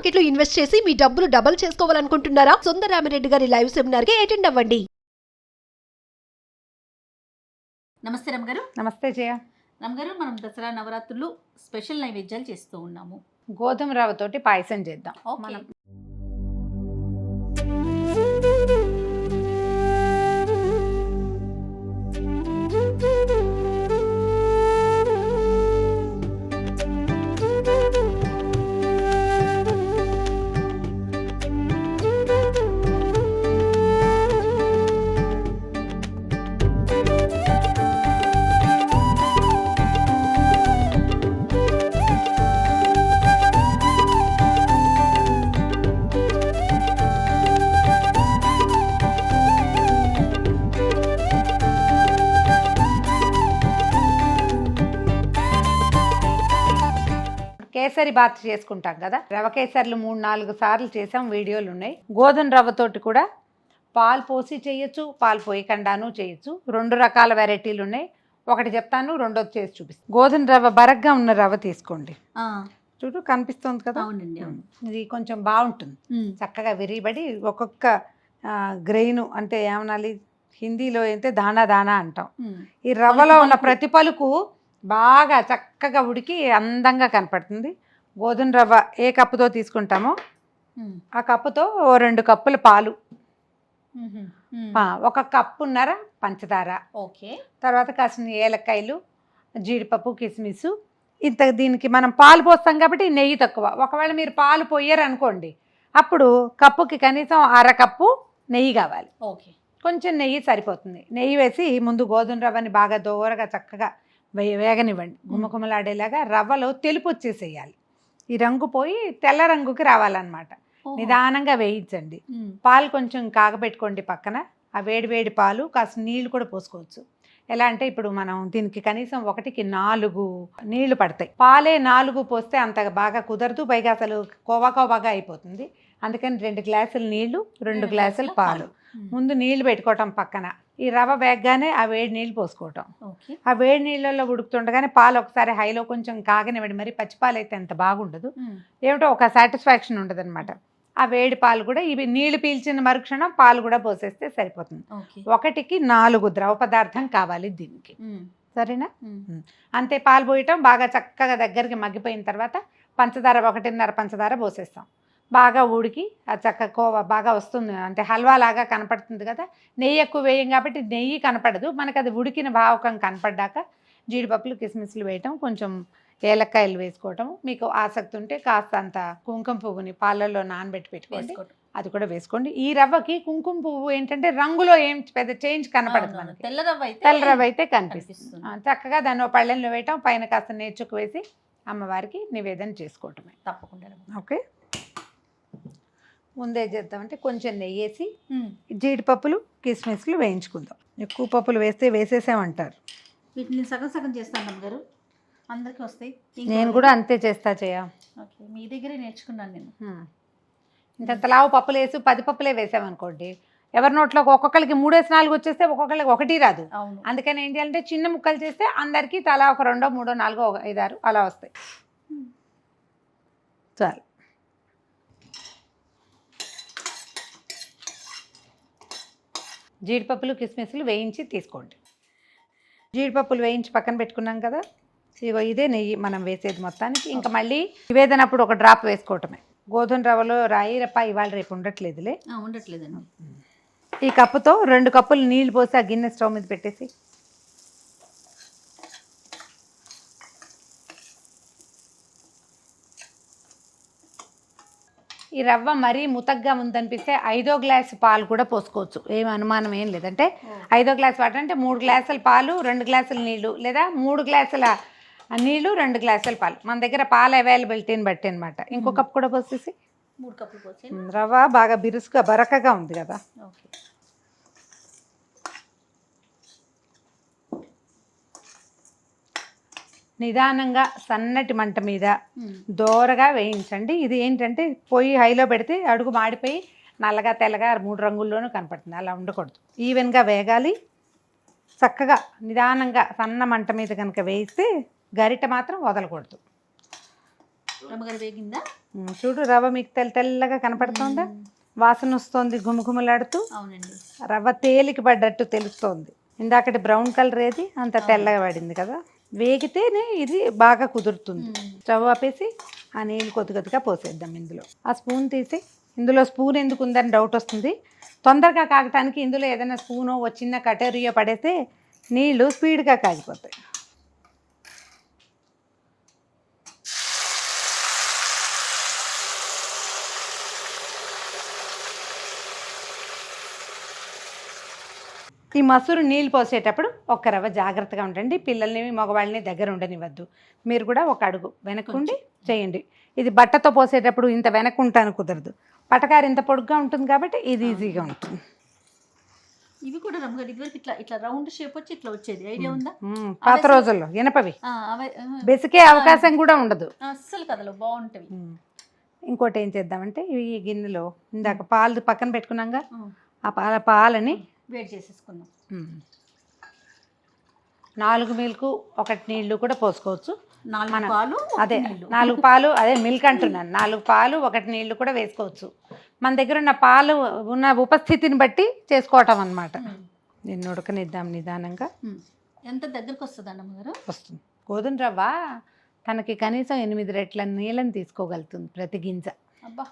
Market లో invest చేసి మీ డబ్బులు డబుల్ చేసుకోవాలనుకుంటున్నారా? సుందరరామిరెడ్డి గారి లైవ్ సెమినార్ కి అటెండ్ అవ్వండి. నమస్తే రమగారు. నమస్తే జయ. రమగారు, మనం దసరా నవరాత్రులు స్పెషల్ నైవేద్యాలు చేస్తూ ఉన్నాము. గోధుమ రవ్వతోటి పాయసం చేద్దాం. మనం కేసరి బాత్ చేసుకుంటాం కదా, రవ కేసర్లు 3-4 సార్లు చేసాం, వీడియోలు ఉన్నాయి. గోధుమ రవ్వతోటి కూడా పాలు పోసి చేయొచ్చు, పాలు పోయకుండాను చేయొచ్చు. 2 రకాల వెరైటీలు ఉన్నాయి. ఒకటి చెప్తాను, రెండోది చేసి చూపిస్తాను. గోధుమ రవ్వ బరగ్గా ఉన్న రవ్వ తీసుకోండి. చూడు కనిపిస్తుంది కదా, ఇది కొంచెం బాగుంటుంది, చక్కగా విరిబడి ఒక్కొక్క గ్రెయిన్ అంటే ఏమనాలి, హిందీలో అయితే దానా దానా అంటాం. ఈ రవ్వలో ఉన్న ప్రతి పలుకు బాగా చక్కగా ఉడికి అందంగా కనపడుతుంది. గోధుమ రవ్వ ఏ కప్పుతో తీసుకుంటామో ఆ కప్పుతో 2 కప్పుల పాలు, 1 కప్పున్నర పంచదార, తర్వాత కాసిన ఏలక్కాయలు, జీడిపప్పు, కిస్మిస్. ఇంత దీనికి మనం పాలు పోస్తాం కాబట్టి నెయ్యి తక్కువ. ఒకవేళ మీరు పాలు పోయారు అనుకోండి, అప్పుడు కప్పుకి కనీసం 1/2 కప్పు నెయ్యి కావాలి. కొంచెం నెయ్యి సరిపోతుంది. నెయ్యి వేసి ముందు గోధుమ రవ్వని బాగా దోరగా చక్కగా వేగనివ్వండి. గుమ్మగుమ్మలాడేలాగా రవ్వలో తెలుపు వచ్చేసేయాలి. ఈ రంగు పోయి తెల్ల రంగుకి రావాలన్నమాట. నిదానంగా వేయించండి. పాలు కొంచెం కాగబెట్టుకోండి పక్కన. ఆ వేడి పాలు కాస్త నీళ్లు కూడా పోసుకోవచ్చు. ఎలా అంటే ఇప్పుడు మనం దీనికి కనీసం 1కి 4 నీళ్లు పడతాయి. పాలే 4 పోస్తే అంత బాగా కుదరదు, పైగా అసలు కోవాగా అయిపోతుంది. అందుకని 2 గ్లాసులు నీళ్లు, 2 గ్లాసులు పాలు. ముందు నీళ్లు పెట్టుకోవటం పక్కన. ఈ రవ్వ వేగగానే ఆ వేడి నీళ్ళు పోసుకోవటం. ఆ వేడి నీళ్ళల్లో ఉడుకుతుండగానే పాలు ఒకసారి హైలో కొంచెం కాగనివ్వండి. మరి పచ్చిపాలు అయితే అంత బాగుండదు, ఏమిటో ఒక సాటిస్ఫాక్షన్ ఉండదు అనమాట. ఆ వేడి పాలు కూడా ఇవి నీళ్లు పీల్చిన మరుక్షణం పాలు కూడా పోసేస్తే సరిపోతుంది. 1కి 4 ద్రవ పదార్థం కావాలి దీనికి, సరేనా? అంతే. పాలు పోయటం బాగా చక్కగా దగ్గరికి మగ్గిపోయిన తర్వాత పంచదార 1.5 పంచదార పోసేస్తాం. బాగా ఉడికి ఆ చక్క కోవా బాగా వస్తుంది, అంటే హల్వా లాగా కనపడుతుంది కదా. నెయ్యి ఎక్కువ వేయం కాబట్టి నెయ్యి కనపడదు మనకు. అది ఉడికిన భావకం కనపడ్డాక జీడిపప్పులు, కిస్మిస్లు వేయటం, కొంచెం ఏలక్కాయలు వేసుకోవటం. మీకు ఆసక్తి ఉంటే కాస్త అంత కుంకుమ పువ్వుని పాలల్లో నానబెట్టి పెట్టుకోండి, అది కూడా వేసుకోండి. ఈ రవ్వకి కుంకుమ పువ్వు ఏంటంటే రంగులో ఏం పెద్ద చేంజ్ కనపడదు మనకి. తెల్ల రవ్వ అయితే కనిపిస్తుంది. చక్కగా దాన్ని పళ్ళెంలో వేయటం, పైన కాస్త నేర్చుకు వేసి అమ్మవారికి నివేదన చేసుకోవటమే. తప్పకుండా. ఓకే, ముందే చేద్దామంటే కొంచెం నెయ్యి వేసి జీడిపప్పులు, కిస్మిస్లు వేయించుకుందాం. ఎక్కువ పప్పులు వేస్తే వేసేసామంటారు. వీటిని సగం చేస్తాను గారు, అందరికీ వస్తాయి. నేను కూడా అంతే చేస్తా చేయ. మీ దగ్గరే నేర్చుకున్నాను నేను. ఇంత లావు పప్పులు వేసి 10 పప్పులే వేసామనుకోండి, ఎవరి నోట్లో ఒక్కొక్కరికి 3-4 వచ్చేస్తే ఒక్కొక్కరికి 1 రాదు. అందుకని ఏం చేయాలంటే చిన్న ముక్కలు చేస్తే అందరికీ తలా 1, 2, 3, 4, 5, 6 అలా వస్తాయి. చాలు. జీడిపప్పులు, కిస్మిస్లు వేయించి తీసుకోండి. జీడిపప్పులు వేయించి పక్కన పెట్టుకున్నాం కదా, ఇగో ఇదే నెయ్యి మనం వేసేది మొత్తానికి. ఇంకా మళ్ళీ నివేదనప్పుడు 1 డ్రాప్ వేసుకోవటమే. గోధుమ రవ్వలో రాయి రప్ప ఇవాళ రేపు ఉండట్లేదులేండి. ఈ కప్పుతో 2 కప్పులు నీళ్లు పోసి ఆ గిన్నె స్టవ్ మీద పెట్టేసి ఈ రవ్వ మరీ ముతగ్గా ఉందనిపిస్తే 5వ గ్లాసు పాలు కూడా పోసుకోవచ్చు. ఏం అనుమానం ఏం లేదంటే 5వ గ్లాసు వాటర్ అంటే 3 గ్లాసుల పాలు, 2 గ్లాసుల నీళ్లు, లేదా 3 గ్లాసుల నీళ్లు, 2 గ్లాసుల పాలు. మన దగ్గర పాలు అవైలబిలిటీని బట్టి అనమాట. ఇంకో కప్పు కూడా పోసేసి 3 కప్పులు పోసి. రవ్వ బాగా బిరుసుగా బరకగా ఉంది కదా, నిదానంగా సన్నటి మంట మీద దోరగా వేయించండి. ఇది ఏంటంటే పొయ్యి హైలో పెడితే అడుగు మాడిపోయి నల్లగా తెల్లగా 3 రంగుల్లోనూ కనపడుతుంది. అలా ఉండకూడదు, ఈవెన్గా వేగాలి. చక్కగా నిదానంగా సన్న మంట మీద కనుక వేయిస్తే గరిట మాత్రం వదలకూడదు. రమ్మగారు వేగిందా? చూడు రవ్వ మీకు తెల్లగా కనపడుతుందా, వాసన వస్తుంది గుమగుమలాడుతూ. అవునండి. రవ్వ తేలిక పడ్డట్టు తెలుస్తోంది. ఇందాకటి బ్రౌన్ కలర్ ఏది అంత తెల్లగా పడింది కదా. వేగితేనే ఇది బాగా కుదురుతుంది. స్టవ్ ఆపేసి ఆ నీళ్ళు కొద్దిగా పోసేద్దాం ఇందులో. ఆ స్పూన్ తీసి, ఇందులో స్పూన్ ఎందుకు ఉందని డౌట్ వస్తుంది. తొందరగా కాగటానికి ఇందులో ఏదైనా స్పూనో ఓ చిన్న కటోరియో పడేస్తే నీళ్ళు స్పీడ్గా కాగిపోతాయి. ఈ మసూరు నీళ్ళు పోసేటప్పుడు ఒక్క రవ్వ జాగ్రత్తగా ఉండండి. పిల్లల్ని మగవాళ్ళని దగ్గర ఉండనివ్వద్దు. మీరు కూడా ఒక అడుగు వెనక్కుండి చేయండి. ఇది బట్టతో పోసేటప్పుడు ఇంత వెనక్కుంటాను కుదరదు. పటకారు ఇంత పొడుగ్గా ఉంటుంది కాబట్టి ఇది ఈజీగా ఉంటుంది. ఇవి కూడా రమ్మగారు ఇదివరకు ఇట్లా ఇట్లా రౌండ్ షేప్ వచ్చి ఇట్లా వచ్చేది, ఐడియా ఉందా? పాత రోజుల్లో ఇనపవి అవే బెసికే అవకాశం కూడా ఉండదు. అస్సలు కదలో బాగుంటవి. ఇంకోటి ఏం చేద్దామంటే ఈ గిన్నెలో ఇందాక పాలు పక్కన పెట్టుకున్నాగా, ఆ పాలని వేడి చేసేసుకుందాం. 4 మిల్క్ 1 నీళ్లు కూడా పోసుకోవచ్చు. 4 పాలు అదే 4 పాలు, అదే మిల్క్ అంటున్నాను. 4 పాలు 1 నీళ్లు కూడా వేసుకోవచ్చు. మన దగ్గర ఉన్న పాలు ఉన్న ఉపస్థితిని బట్టి చేసుకోవటం అన్నమాట. దీన్ని ఉడకనిద్దాం నిదానంగా. ఎంత దగ్గరకు వస్తుంది అమ్మగారు? వస్తుంది. గోధుమ రవ్వ తనకి కనీసం 8 రెట్ల నీళ్ళని తీసుకోగలుగుతుంది ప్రతి గింజ. అబ్బా,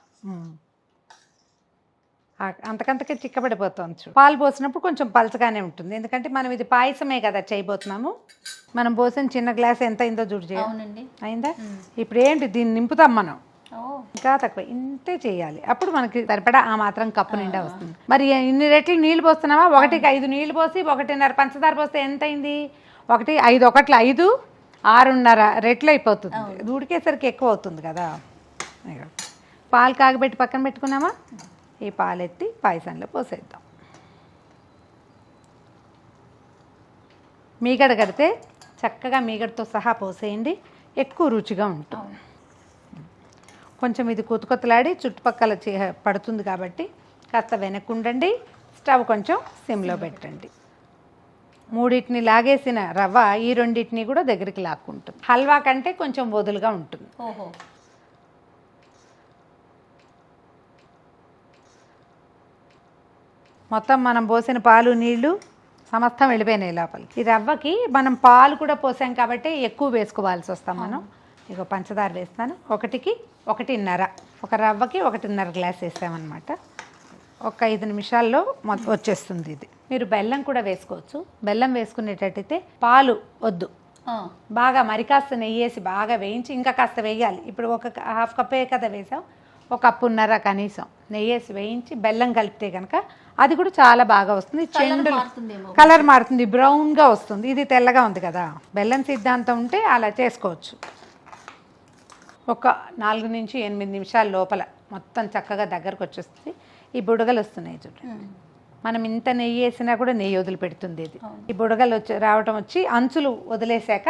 అంతకంతకే చిక్కబడిపోతుంది. పాలు పోసినప్పుడు కొంచెం పలచగానే ఉంటుంది, ఎందుకంటే మనం ఇది పాయసమే కదా చేయబోతున్నాము. మనం పోసిన చిన్న గ్లాస్ ఎంత అయిందో చూడు. అవునండి, అయిందా? ఇప్పుడు ఏంటి దీన్ని నింపుతాం మనం. ఇంకా తక్కువ ఇంతే చేయాలి, అప్పుడు మనకి సరిపడా ఆ మాత్రం కప్పు నిండా వస్తుంది. మరి ఇన్ని రెట్లు నీళ్ళు పోస్తున్నావా? 1కి 5 నీళ్ళు పోసి 1.5 పంచదార పోస్తే ఎంత అయింది? 1 5 1 5 6.5 రెట్లు అయిపోతుంది. ఉడికేసరికి ఎక్కువ అవుతుంది కదా. పాలు కాగబెట్టి పక్కన పెట్టుకున్నామా? ఈ పాలెత్తి పాయసంలో పోసేద్దాం. మీగడ కడితే చక్కగా మీగడతో సహా పోసేయండి, ఎక్కువ రుచిగా ఉంటుంది. కొంచెం ఇది కొత్తలాడి చుట్టుపక్కల పడుతుంది కాబట్టి కాస్త వెనక్కుండండి. స్టవ్ కొంచెం సిమ్లో పెట్టండి. 3 లాగేసిన రవ్వ ఈ 2 కూడా దగ్గరికి లాక్కుంటుంది. హల్వా కంటే కొంచెం వదులుగా ఉంటుంది. ఓహో, మొత్తం మనం పోసిన పాలు నీళ్లు సమస్తం వెళ్ళిపోయినాయి లోపలికి. ఈ రవ్వకి మనం పాలు కూడా పోసాం కాబట్టి ఎక్కువ వేసుకోవాల్సి వస్తాం మనం. ఇక పంచదార వేస్తాను. 1కి 1.5, ఒక రవ్వకి 1.5 గ్లాస్ వేసామన్నమాట. ఒక 5 నిమిషాల్లో వచ్చేస్తుంది ఇది. మీరు బెల్లం కూడా వేసుకోవచ్చు. బెల్లం వేసుకునేటట్టయితే పాలు వద్దు, బాగా మరి కాస్త నెయ్యి వేసి బాగా వేయించి ఇంకా కాస్త వేయాలి. ఇప్పుడు ఒక 1/2 కప్పే కదా వేసాం, 1.5 కప్పు కనీసం నెయ్యి వేసి వేయించి బెల్లం కలిపితే కనుక అది కూడా చాలా బాగా వస్తుంది. చెండు కలర్ మారుతుంది, బ్రౌన్గా వస్తుంది. ఇది తెల్లగా ఉంది కదా. బెల్లం సిద్ధాంతం ఉంటే అలా చేసుకోవచ్చు. ఒక 4 నుంచి 8 నిమిషాల లోపల మొత్తం చక్కగా దగ్గరకు వచ్చేస్తుంది. ఈ బుడగలు వస్తున్నాయి చూడండి. మనం ఇంత నెయ్యి వేసినా కూడా నెయ్యి వదిలిపెడుతుంది ఇది. ఈ బుడగలు రావటం వచ్చి అంచులు వదిలేసాక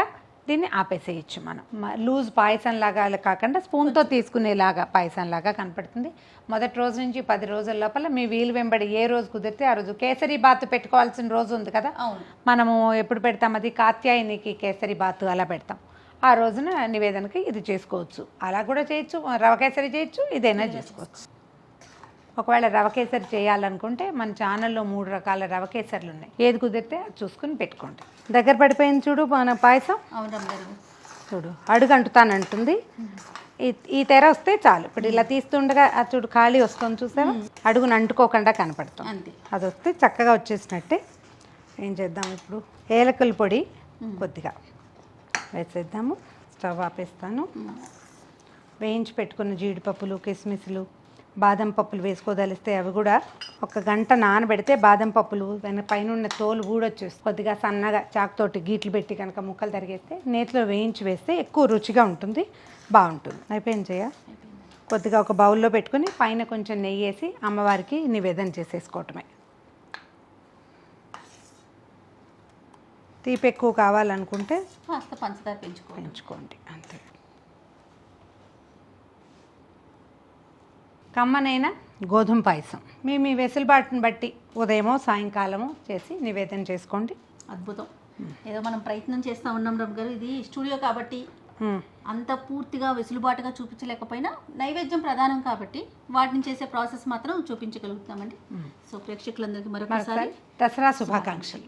దీన్ని ఆపేసేయచ్చు. మనం లూజ్ పాయసం లాగా కాకుండా స్పూన్తో తీసుకునేలాగా పాయసం లాగా కనపడుతుంది. మొదటి రోజు నుంచి 10 రోజుల లోపల మీ వీలు వెంబడి ఏ రోజు కుదిరితే ఆ రోజు. కేసరి బాత్ పెట్టుకోవాల్సిన రోజు ఉంది కదా, మనము ఎప్పుడు పెడతాం? అది కాత్యాయనికి కేసరి బాత్ అలా పెడతాం. ఆ రోజున నివేదనకి ఇది చేసుకోవచ్చు. అలా కూడా చేయొచ్చు, రవ కేసరి చేయొచ్చు, ఇదైనా చేసుకోవచ్చు. ఒకవేళ రవ కేసరి చేయాలనుకుంటే మన ఛానల్లో 3 రకాల రవ కేసర్లు ఉన్నాయి. ఏది కుదిరితే అది చూసుకుని పెట్టుకోండి. దగ్గర పడిపోయింది చూడు మన పాయసం. చూడు అడుగు అంటుతానంటుంది. ఈ తెర వస్తే చాలు. ఇప్పుడు ఇలా తీస్తుండగా అది చూడు ఖాళీ వస్తుంది, చూసావా? అడుగును అంటుకోకుండా కనపడుతుంది. అది వస్తే చక్కగా వచ్చేసినట్టే. ఏం చేద్దాం ఇప్పుడు? ఏలకల పొడి కొద్దిగా వేసేద్దాము. స్టవ్ ఆపేస్తాను. వేయించి పెట్టుకున్న జీడిపప్పులు, కిస్మిస్లు, బాదం పప్పులు వేసుకోదలిస్తే అవి కూడా 1 గంట నానబెడితే బాదం పప్పులు పైన ఉన్న తోలు ఊడొచ్చేస్తుంది. కొద్దిగా సన్నగా చాకుతోటి గీట్లు పెట్టి కనుక ముక్కలు తరిగేస్తే నేతిలో వేయించి వేస్తే ఎక్కువ రుచిగా ఉంటుంది, బాగుంటుంది. అయిపోయింది చేయ. కొద్దిగా ఒక బౌల్లో పెట్టుకుని పైన కొంచెం నెయ్యి వేసి అమ్మవారికి నివేదన చేసేసుకోవటమే. తీపి ఎక్కువ కావాలనుకుంటే పంచదార పెంచుకోండి, అంతే. కమ్మనైనా గోధుమ పాయసం మీ వెసులుబాటుని బట్టి ఉదయమో సాయంకాలమో చేసి నివేదన చేసుకోండి. అద్భుతం. ఏదో మనం ప్రయత్నం చేస్తూ ఉన్నాం రమ్ గారు. ఇది స్టూడియో కాబట్టి అంత పూర్తిగా వెసులుబాటుగా చూపించలేకపోయినా నైవేద్యం ప్రధానం కాబట్టి వాటిని చేసే ప్రాసెస్ మాత్రం చూపించగలుగుతామండి. సో ప్రేక్షకులందరికీ మరొకసారి దసరా శుభాకాంక్షలు.